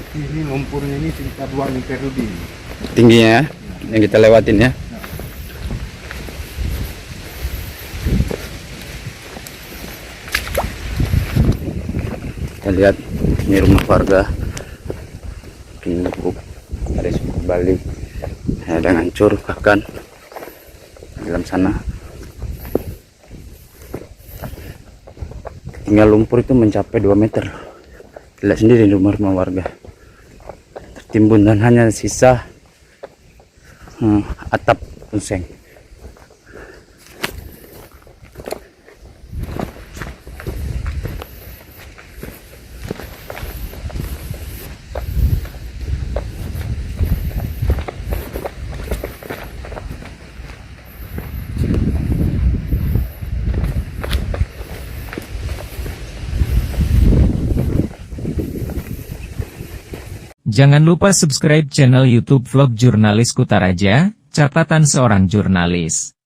Ini lumpurnya ini sekitar 2 meter lebih. Tingginya ya, yang kita lewatin ya. Kita lihat ini rumah warga Kinukuk, ada suku Bali, ada yang hancur bahkan dalam sana. Tinggal lumpur itu mencapai 2 meter. Lihat sendiri rumah-rumah warga tertimbun dan hanya sisa atap puseng. Jangan lupa subscribe channel YouTube Vlog Jurnalis Kutaraja, catatan seorang jurnalis.